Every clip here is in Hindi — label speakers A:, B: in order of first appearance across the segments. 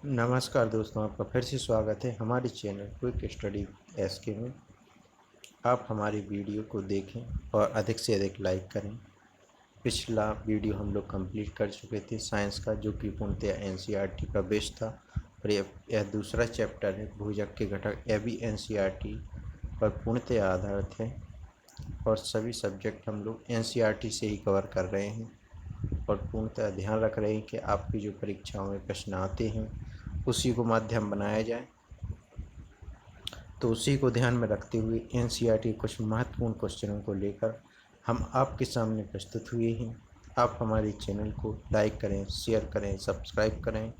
A: नमस्कार दोस्तों, आपका फिर से स्वागत है हमारे चैनल क्विक स्टडी एसके में। आप हमारी वीडियो को देखें और अधिक से अधिक लाइक करें। पिछला वीडियो हम लोग कंप्लीट कर चुके थे साइंस का, जो कि पूर्णतः एनसीईआरटी का बेस था। और यह दूसरा चैप्टर है भुजक के घटक। यह भी एनसीईआरटी पर पूर्णतः आधारित है और सभी सब्जेक्ट हम लोग एनसीईआरटी से ही कवर कर रहे हैं और पूर्णतः ध्यान रख रहे हैं कि आपकी जो परीक्षाओं में प्रश्न आते हैं उसी को माध्यम बनाया जाए। तो उसी को ध्यान में रखते हुए एनसीईआरटी के कुछ महत्वपूर्ण क्वेश्चनों को लेकर हम आपके सामने प्रस्तुत हुए हैं। आप हमारे चैनल को लाइक करें, शेयर करें, सब्सक्राइब करें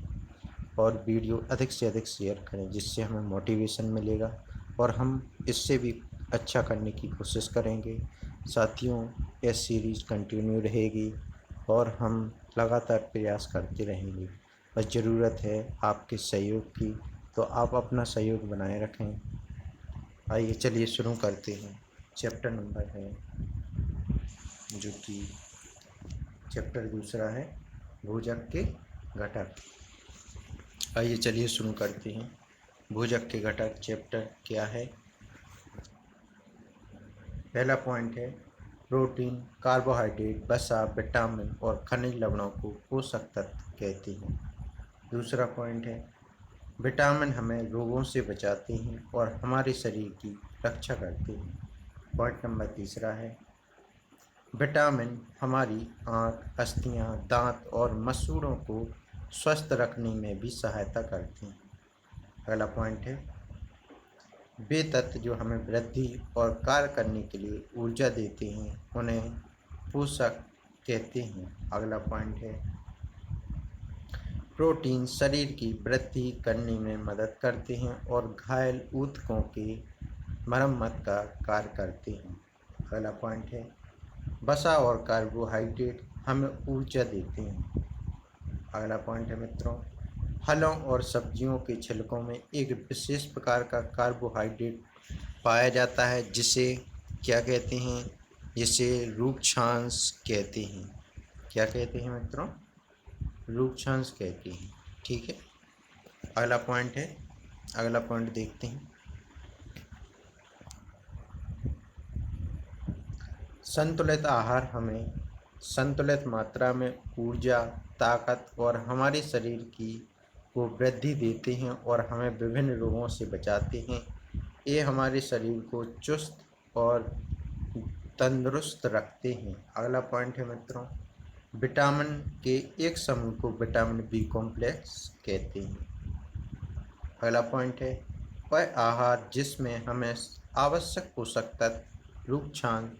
A: और वीडियो अधिक से अधिक शेयर करें, जिससे हमें मोटिवेशन मिलेगा और हम इससे भी अच्छा करने की कोशिश करेंगे। साथियों, यह सीरीज़ कंटिन्यू रहेगी और हम लगातार प्रयास करते रहेंगे। बस ज़रूरत है आपके सहयोग की, तो आप अपना सहयोग बनाए रखें। आइए चलिए शुरू करते हैं। चैप्टर नंबर है जो कि चैप्टर दूसरा है भुजक के घटक। आइए चलिए शुरू करते हैं। भुजक के घटक चैप्टर क्या है। पहला पॉइंट है प्रोटीन, कार्बोहाइड्रेट, वसा, विटामिन और खनिज लवणों को पोषक तत्व कहते हैं। दूसरा पॉइंट है विटामिन हमें रोगों से बचाते हैं और हमारे शरीर की रक्षा करते हैं। पॉइंट नंबर तीसरा है विटामिन हमारी आँख, अस्थियाँ, दांत और मसूड़ों को स्वस्थ रखने में भी सहायता करते हैं। अगला पॉइंट है वे तत्व जो हमें वृद्धि और कार्य करने के लिए ऊर्जा देते हैं उन्हें पोषक कहते हैं। अगला पॉइंट है प्रोटीन शरीर की वृद्धि करने में मदद करते हैं और घायल ऊतकों की मरम्मत का कार्य करते हैं। अगला पॉइंट है वसा और कार्बोहाइड्रेट हमें ऊर्जा देते हैं। अगला पॉइंट है मित्रों फलों और सब्जियों के छिलकों में एक विशेष प्रकार का कार्बोहाइड्रेट पाया जाता है जिसे क्या कहते हैं, जिसे रूक्षांश कहते हैं। क्या कहते हैं मित्रों? रूक्षांश कहते हैं। ठीक है, अगला पॉइंट है, अगला पॉइंट देखते हैं। संतुलित आहार हमें संतुलित मात्रा में ऊर्जा, ताकत और हमारे शरीर की को वृद्धि देते हैं और हमें विभिन्न रोगों से बचाते हैं। ये हमारे शरीर को चुस्त और तंदुरुस्त रखते हैं। अगला पॉइंट है मित्रों विटामिन के एक समूह को विटामिन बी कॉम्प्लेक्स कहते हैं। अगला पॉइंट है वह आहार जिसमें हमें आवश्यक पोषक तत्व, रूक्षांश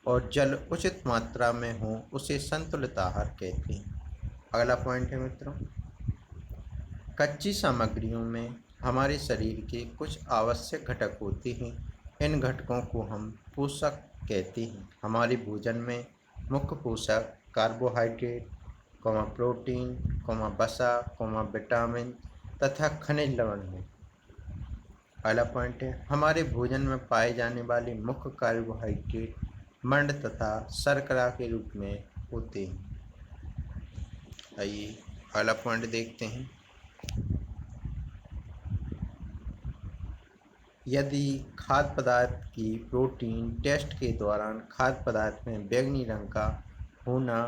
A: और जल उचित मात्रा में हो उसे संतुलित आहार कहते हैं। अगला पॉइंट है मित्रों कच्ची सामग्रियों में हमारे शरीर के कुछ आवश्यक घटक होते हैं। इन घटकों को हम पोषक कहते हैं। हमारे भोजन में मुख्य पोषक कार्बोहाइड्रेट, प्रोटीन, वसा, विटामिन तथा खनिज लवण हैं। अगला पॉइंट है हमारे भोजन में पाए जाने वाले मुख्य कार्बोहाइड्रेट मंड तथा शर्करा के रूप में होते हैं। आइए अगला पॉइंट देखते हैं। यदि खाद्य पदार्थ की प्रोटीन टेस्ट के दौरान खाद्य पदार्थ में बैंगनी रंग का होना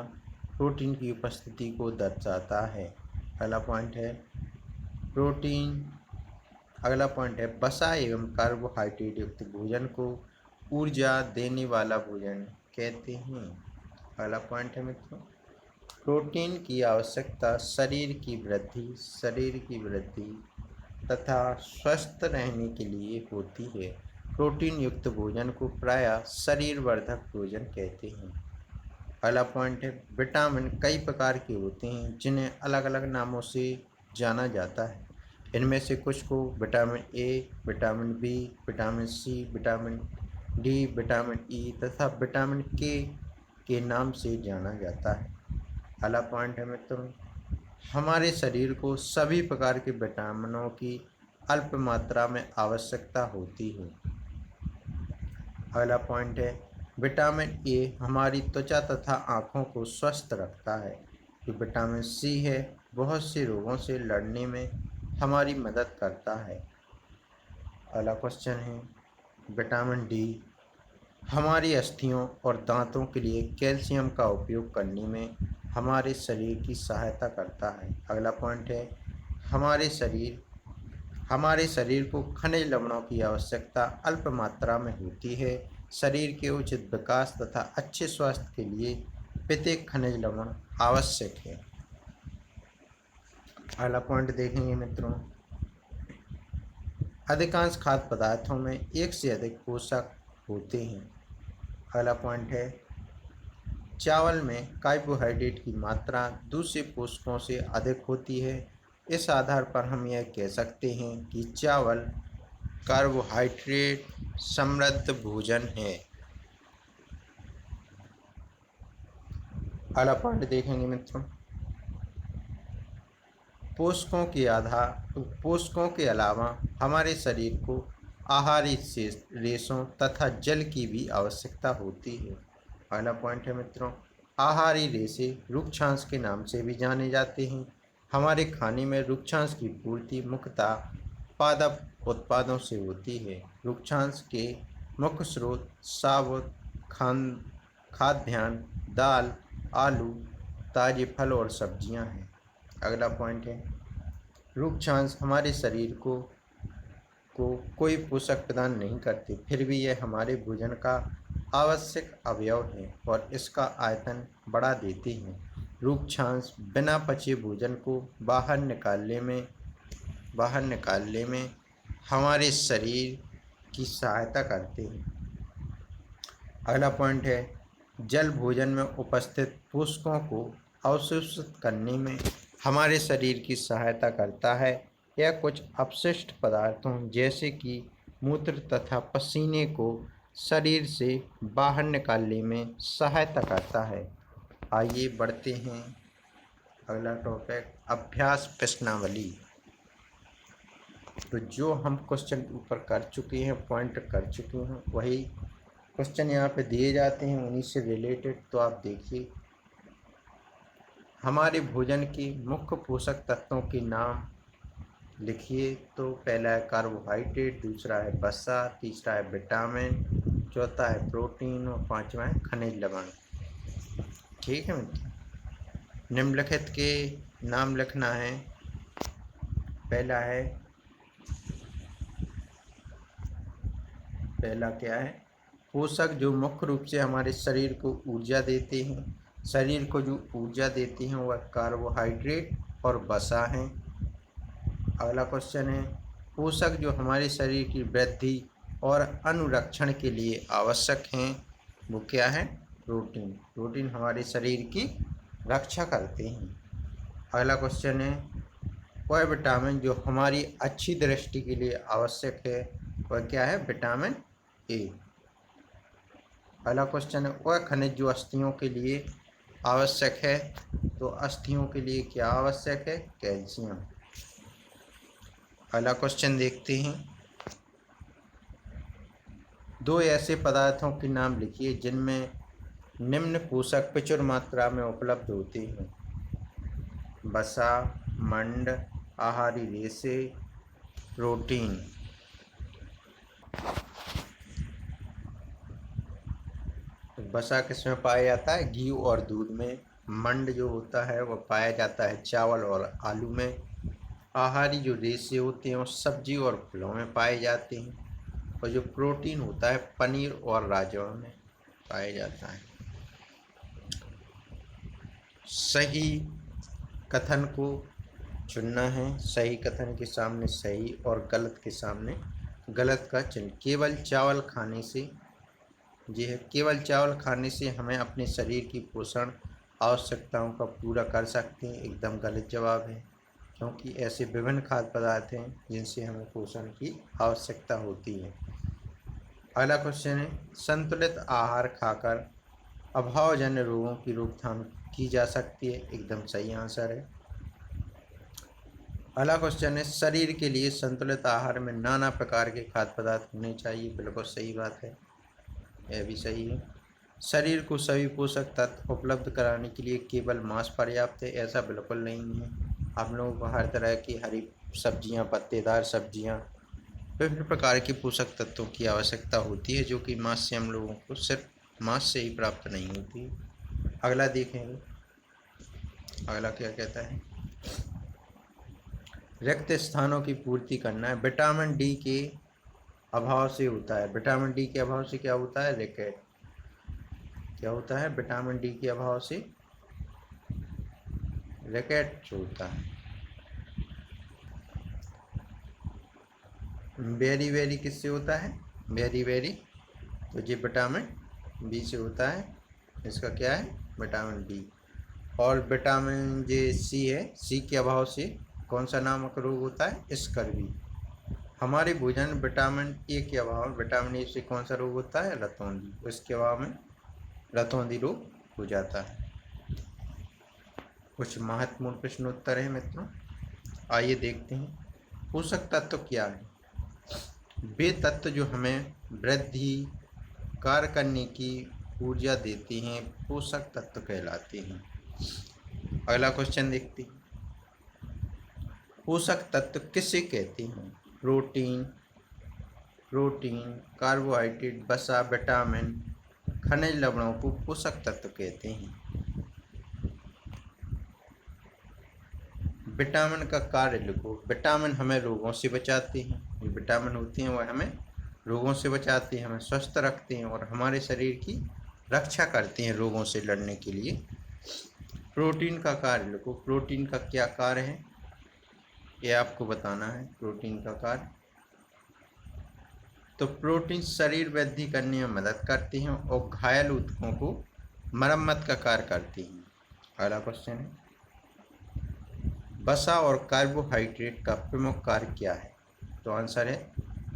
A: प्रोटीन की उपस्थिति को दर्शाता है। अगला पॉइंट है प्रोटीन अगला पॉइंट है वसा एवं कार्बोहाइड्रेट युक्त भोजन को ऊर्जा देने वाला भोजन कहते हैं। अगला पॉइंट है मित्रों प्रोटीन की आवश्यकता शरीर की वृद्धि तथा स्वस्थ रहने के लिए होती है। प्रोटीन युक्त भोजन को प्रायः शरीर वर्धक भोजन कहते हैं। अगला पॉइंट है विटामिन कई प्रकार के होते हैं जिन्हें अलग अलग नामों से जाना जाता है। इनमें से कुछ को vitamin A, vitamin B, vitamin C, vitamin D, vitamin E तथा विटामिन के नाम से जाना जाता है। अगला पॉइंट है मित्रों हमारे शरीर को सभी प्रकार के विटामिनों की अल्प मात्रा में आवश्यकता होती है। अगला पॉइंट है विटामिन ए हमारी त्वचा तथा आँखों को स्वस्थ रखता है। जो विटामिन सी है बहुत से रोगों से लड़ने में हमारी मदद करता है। अगला क्वेश्चन है विटामिन डी हमारी अस्थियों और दांतों के लिए कैल्शियम का उपयोग करने में हमारे शरीर की सहायता करता है। अगला पॉइंट है हमारे शरीर को खनिज लवणों की आवश्यकता अल्प मात्रा में होती है। शरीर के उचित विकास तथा अच्छे स्वास्थ्य के लिए प्रत्येक खनिज लवण आवश्यक है। अगला पॉइंट देखेंगे मित्रों, अधिकांश खाद्य पदार्थों में एक से अधिक पोषक होते हैं। अगला पॉइंट है चावल में कार्बोहाइड्रेट की मात्रा दूसरे पोषकों से अधिक होती है। इस आधार पर हम यह कह सकते हैं कि चावल कार्बोहाइड्रेट समृद्ध भोजन है। अगला पॉइंट देखेंगे मित्रों, पोषकों के अलावा हमारे शरीर को आहारी रेशों तथा जल की भी आवश्यकता होती है। पहला पॉइंट है मित्रों, आहारी रेशे रुक्षांश के नाम से भी जाने जाते हैं। हमारे खाने में रुक्षांश की पूर्ति मुख्यतः पादप उत्पादों से होती है। रुक्षांश के मुख्य स्रोत साबुत खाद्यान्न, दाल, आलू, ताजे फल और सब्जियां हैं। अगला पॉइंट है रुक्षांश हमारे शरीर को कोई पोषक प्रदान नहीं करते, फिर भी यह हमारे भोजन का आवश्यक अवयव है और इसका आयतन बढ़ा देते हैं। रुक्षांश बिना पचे भोजन को बाहर निकालने में हमारे शरीर की सहायता करते हैं। अगला पॉइंट है जल भोजन में उपस्थित पोषकों को अवशोषित करने में हमारे शरीर की सहायता करता है। यह कुछ अपशिष्ट पदार्थों जैसे कि मूत्र तथा पसीने को शरीर से बाहर निकालने में सहायता करता है। आइए बढ़ते हैं अगला टॉपिक अभ्यास प्रश्नावली। तो जो हम क्वेश्चन ऊपर कर चुके हैं, पॉइंट कर चुके हैं, वही क्वेश्चन यहाँ पे दिए जाते हैं उन्हीं से रिलेटेड। तो आप देखिए, हमारे भोजन के मुख्य पोषक तत्वों के नाम लिखिए। तो पहला है कार्बोहाइड्रेट, दूसरा है वसा, तीसरा है विटामिन, चौथा है प्रोटीन और पांचवा है खनिज लवण। ठीक है मित्र, निम्नलिखित के नाम लिखना है। पहला क्या है पोषक जो मुख्य रूप से हमारे शरीर को ऊर्जा देते हैं। शरीर को जो ऊर्जा देती हैं वह कार्बोहाइड्रेट और वसा हैं। अगला क्वेश्चन है पोषक जो हमारे शरीर की वृद्धि और अनुरक्षण के लिए आवश्यक हैं, वो क्या है? प्रोटीन। प्रोटीन हमारे शरीर की रक्षा करते हैं। अगला क्वेश्चन है वह विटामिन जो हमारी अच्छी दृष्टि के लिए आवश्यक है, वह क्या है? Vitamin A. अगला क्वेश्चन है वह खनिज जो अस्थियों के लिए आवश्यक है, तो अस्थियों के लिए क्या आवश्यक है? कैल्शियम। अगला क्वेश्चन देखते हैं, दो ऐसे पदार्थों के नाम लिखिए जिनमें निम्न पोषक प्रचुर मात्रा में उपलब्ध होते हैं। वसा, मंड, आहारी रेशे, प्रोटीन। वसा किसमें पाया जाता है? घी और दूध में। मंड जो होता है वह पाया जाता है चावल और आलू में। आहारी जो रेशे होते हैं वो सब्जी और फलों में पाए जाते हैं। और जो प्रोटीन होता है पनीर और राजमा में पाया जाता है। सही कथन को चुनना है। सही कथन के सामने सही और गलत के सामने गलत का चिन्ह। केवल चावल खाने से हमें अपने शरीर की पोषण आवश्यकताओं का पूरा कर सकते हैं, एकदम गलत जवाब है, क्योंकि ऐसे विभिन्न खाद्य पदार्थ हैं जिनसे हमें पोषण की आवश्यकता होती है। अगला क्वेश्चन है संतुलित आहार खाकर अभावजन्य रोगों की रोकथाम की जा सकती है, एकदम सही आंसर है। अगला क्वेश्चन है शरीर के लिए संतुलित आहार में नाना प्रकार के खाद्य पदार्थ होने चाहिए, बिल्कुल सही बात है, यह भी सही है। शरीर को सभी पोषक तत्व उपलब्ध कराने के लिए केवल मांस पर्याप्त है, ऐसा बिल्कुल नहीं है। हम लोगों को हर तरह की हरी सब्जियां, पत्तेदार सब्जियां, विभिन्न प्रकार के पोषक तत्वों की आवश्यकता होती है, जो कि मांस से हम लोगों को सिर्फ मांस से ही प्राप्त नहीं होती। अगला देखेंगे, अगला क्या कहता है, रिक्त स्थानों की पूर्ति करना है। विटामिन डी के अभाव से होता है। विटामिन डी के अभाव से क्या होता है, रिकेट। क्या होता है, विटामिन डी के अभाव से रिकेट होता है। बेरी बेरी किससे होता है, बेरी बेरी, तो ये विटामिन बी से होता है। इसका क्या है, विटामिन बी। और विटामिन जे सी है, सी के अभाव से कौन सा नामक रोग होता है, स्कर्वी। हमारे भोजन विटामिन ए के अभाव में, विटामिन ए से कौन सा रोग होता है, रतौंधी। इसके अभाव में रतौंधी रोग हो जाता है। कुछ महत्वपूर्ण प्रश्न उत्तर है मित्रों, आइए देखते हैं। पोषक तत्व क्या है, वे तत्व जो हमें वृद्धि, कार्य करने की ऊर्जा देते हैं, पोषक तत्व कहलाते हैं। अगला क्वेश्चन देखते हैं, पोषक तत्व किसे कहते हैं, प्रोटीन, कार्बोहाइड्रेट, वसा, विटामिन, खनिज लवणों को पोषक तत्व कहते हैं। विटामिन का कार्य लिखो। विटामिन हमें रोगों से बचाते हैं, ये विटामिन होते हैं वह हमें रोगों से बचाते हैं, हमें स्वस्थ रखते हैं और हमारे शरीर की रक्षा करते हैं रोगों से लड़ने के लिए। प्रोटीन का कार्य लिखो। प्रोटीन का क्या कार्य है, ये आपको बताना है। प्रोटीन का कार्य, तो प्रोटीन शरीर वृद्धि करने में मदद करते हैं और घायल ऊतकों को मरम्मत का कार्य करते हैं। अगला क्वेश्चन है, वसा और कार्बोहाइड्रेट का प्रमुख कार्य क्या है, तो आंसर है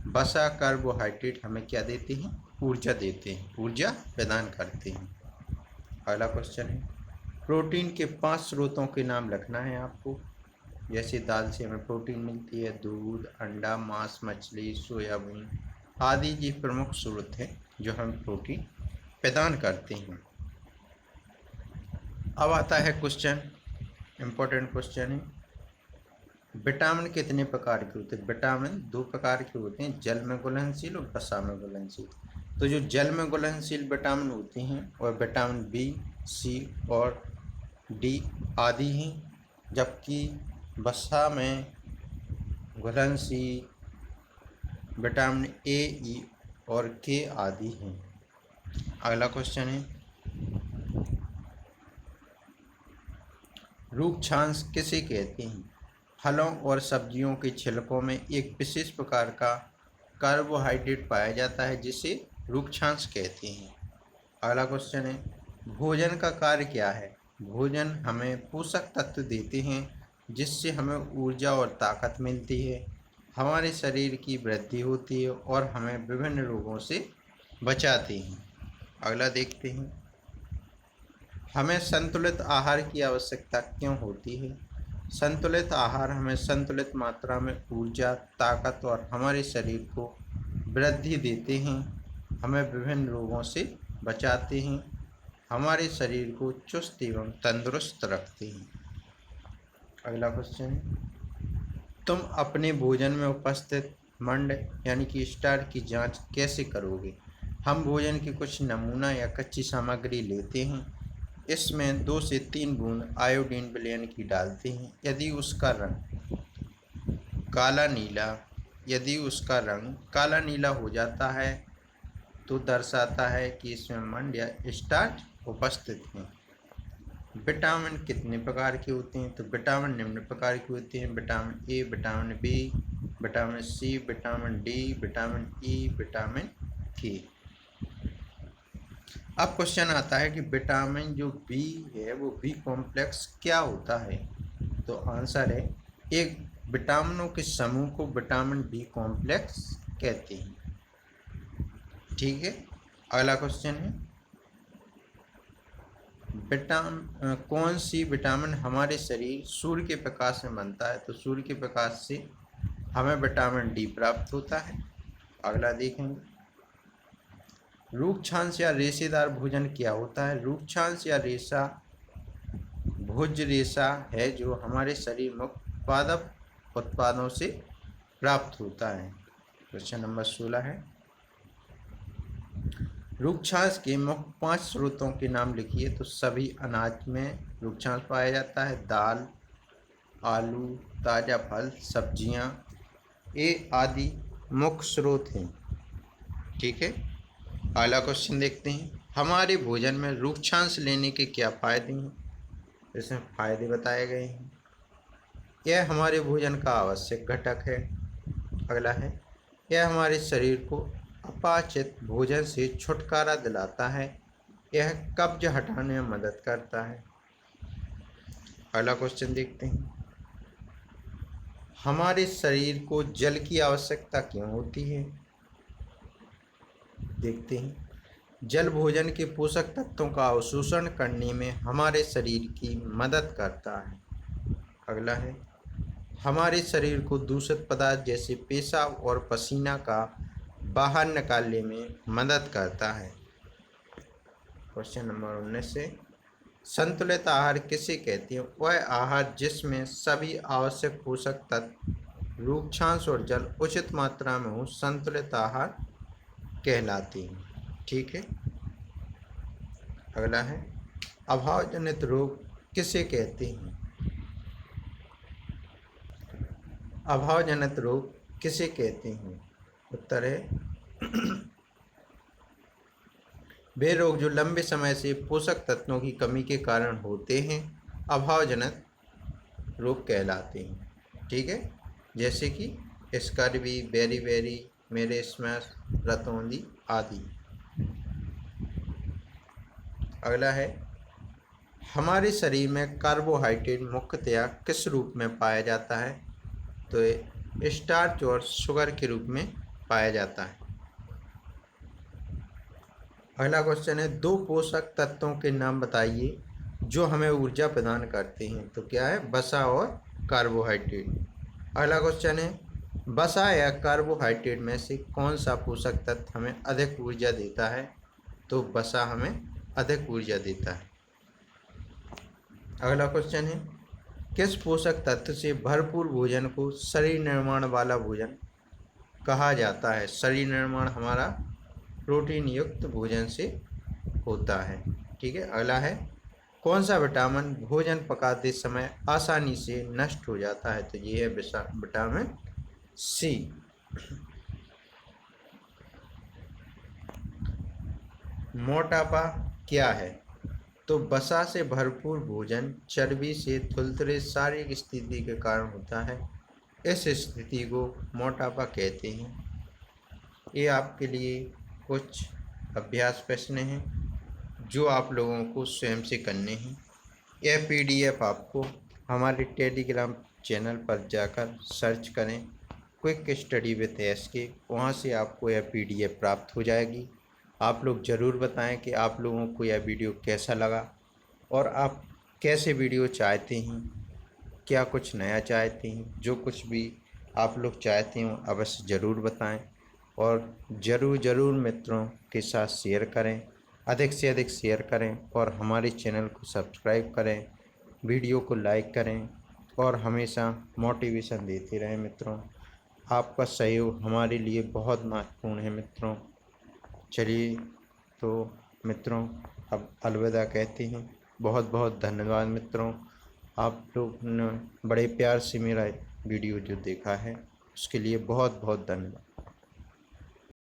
A: वसा, कार्बोहाइड्रेट हमें क्या देते हैं, ऊर्जा देते हैं, ऊर्जा प्रदान करते हैं। अगला क्वेश्चन है, प्रोटीन के 5 स्रोतों के नाम लिखना है आपको। जैसे दाल से हमें प्रोटीन मिलती है, दूध, अंडा, मांस, मछली, सोयाबीन आदि ये प्रमुख स्रोत हैं जो हम प्रोटीन प्रदान करते हैं। अब आता है क्वेश्चन, इम्पोर्टेंट क्वेश्चन है, विटामिन कितने प्रकार के होते हैं। विटामिन 2 प्रकार के होते हैं, जल में घुलनशील और वसा में घुलनशील। तो जो जल में घुलनशील विटामिन होते हैं वह विटामिन बी, सी और डी आदि हैं, जबकि वसा में घुलनशील विटामिन ए, ई और के आदि हैं। अगला क्वेश्चन है, रूक्षांश किसे कहते हैं। फलों और सब्जियों के छिलकों में एक विशेष प्रकार का कार्बोहाइड्रेट पाया जाता है जिसे रूक्षांश कहते हैं। अगला क्वेश्चन है, भोजन का कार्य क्या है। भोजन हमें पोषक तत्व देते हैं जिससे हमें ऊर्जा और ताकत मिलती है, हमारे शरीर की वृद्धि होती है और हमें विभिन्न रोगों से बचाते हैं। अगला देखते हैं, हमें संतुलित आहार की आवश्यकता क्यों होती है। संतुलित आहार हमें संतुलित मात्रा में ऊर्जा, ताकत और हमारे शरीर को वृद्धि देते हैं, हमें विभिन्न रोगों से बचाते हैं, हमारे शरीर को चुस्त एवं तंदुरुस्त रखते हैं। अगला क्वेश्चन है, तुम अपने भोजन में उपस्थित मंड यानी कि स्टार की जांच कैसे करोगे। हम भोजन की कुछ नमूना या कच्ची सामग्री लेते हैं, इसमें 2 से 3 बूंद आयोडीन विलयन की डालते हैं। यदि उसका रंग काला नीला हो जाता है तो दर्शाता है कि इसमें मंड या स्टार्च उपस्थित हैं। विटामिन कितने प्रकार के होते हैं, तो विटामिन निम्न प्रकार के होते हैं, vitamin A, vitamin B, vitamin C, vitamin D, vitamin E, vitamin K. अब क्वेश्चन आता है कि विटामिन जो बी है वो बी कॉम्प्लेक्स क्या होता है, तो आंसर है एक विटामिनों के समूह को विटामिन बी कॉम्प्लेक्स कहते हैं। ठीक है, अगला क्वेश्चन है, कौन सी विटामिन हमारे शरीर सूर्य के प्रकाश में बनता है, तो सूर्य के प्रकाश से हमें विटामिन डी प्राप्त होता है। अगला देखेंगे, रूक्षांश या रेशेदार भोजन क्या होता है। रूक्षांश या रेशा भोज्य रेशा है जो हमारे शरीर में पादप उत्पादों से प्राप्त होता है। क्वेश्चन नंबर 16 है, रूक्षांश के मुख्य 5 स्रोतों के नाम लिखिए। तो सभी अनाज में रूक्षांश पाया जाता है, दाल, आलू, ताज़ा फल, सब्जियां, ये आदि मुख्य स्रोत हैं। ठीक है, अगला क्वेश्चन देखते हैं, हमारे भोजन में रूक्षांश लेने के क्या फायदे हैं। इसमें फायदे बताए गए हैं। यह हमारे भोजन का आवश्यक घटक है। अगला है, यह हमारे शरीर को अपाचित भोजन से छुटकारा दिलाता है। यह कब्ज हटाने में मदद करता है। अगला क्वेश्चन देखते हैं, हमारे शरीर को जल की आवश्यकता क्यों होती है। देखते हैं, जल भोजन के पोषक तत्वों का अवशोषण करने में हमारे शरीर की मदद करता है। अगला है, हमारे शरीर को दूषित पदार्थ जैसे पेशाब और पसीना का बाहर निकालने में मदद करता है। क्वेश्चन नंबर 19 है, संतुलित आहार किसे कहते हैं। वह आहार जिसमें सभी आवश्यक पोषक तत्व, रूक्षांश और जल उचित मात्रा में हो, संतुलित आहार कहलाती है। ठीक है, अगला है, अभावजनित रोग किसे कहते हैं। अभावजनित रोग किसे कहते हैं। उत्तर है वे रोग जो लंबे समय से पोषक तत्वों की कमी के कारण होते हैं, अभावजनित रोग कहलाते हैं। ठीक है, जैसे कि स्कर्वी, बेरी, मेलेस्मस, रतौंधी आदि। अगला है, हमारे शरीर में कार्बोहाइड्रेट मुख्यतया किस रूप में पाया जाता है। तो ये स्टार्च और शुगर के रूप में पाया जाता है। अगला क्वेश्चन है, 2 पोषक तत्वों के नाम बताइए जो हमें ऊर्जा प्रदान करते हैं। तो क्या है, वसा और कार्बोहाइड्रेट। अगला क्वेश्चन है, वसा या कार्बोहाइड्रेट में से कौन सा पोषक तत्व हमें अधिक ऊर्जा देता है। तो वसा हमें अधिक ऊर्जा देता है। अगला क्वेश्चन है, किस पोषक तत्व से भरपूर भोजन को शरीर निर्माण वाला भोजन कहा जाता है। शरीर निर्माण हमारा प्रोटीन युक्त भोजन से होता है। ठीक है, अगला है, कौन सा विटामिन भोजन पकाते समय आसानी से नष्ट हो जाता है। तो ये है विटामिन सी। मोटापा क्या है। तो वसा से भरपूर भोजन चर्बी से थुलथुले शारीरिक स्थिति के कारण होता है। इस स्थिति को मोटापा कहते हैं। ये आपके लिए कुछ अभ्यास प्रश्न हैं जो आप लोगों को स्वयं से करने हैं। यह PDF आपको हमारे टेलीग्राम चैनल पर जाकर सर्च करें, क्विक स्टडी विद SK, वहाँ से आपको यह PDF प्राप्त हो जाएगी। आप लोग ज़रूर बताएं कि आप लोगों को यह वीडियो कैसा लगा और आप कैसे वीडियो चाहते हैं, क्या कुछ नया चाहते हैं। जो कुछ भी आप लोग चाहते हो अवश्य ज़रूर बताएं और ज़रूर मित्रों के साथ शेयर करें, अधिक से अधिक शेयर करें और हमारे चैनल को सब्सक्राइब करें, वीडियो को लाइक करें और हमेशा मोटिवेशन देते रहें। मित्रों, आपका सहयोग हमारे लिए बहुत महत्वपूर्ण है। मित्रों, चलिए तो मित्रों अब अलविदा कहते हैं। बहुत बहुत धन्यवाद मित्रों, आप लोग ने बड़े प्यार से मेरा वीडियो जो देखा है उसके लिए बहुत बहुत धन्यवाद।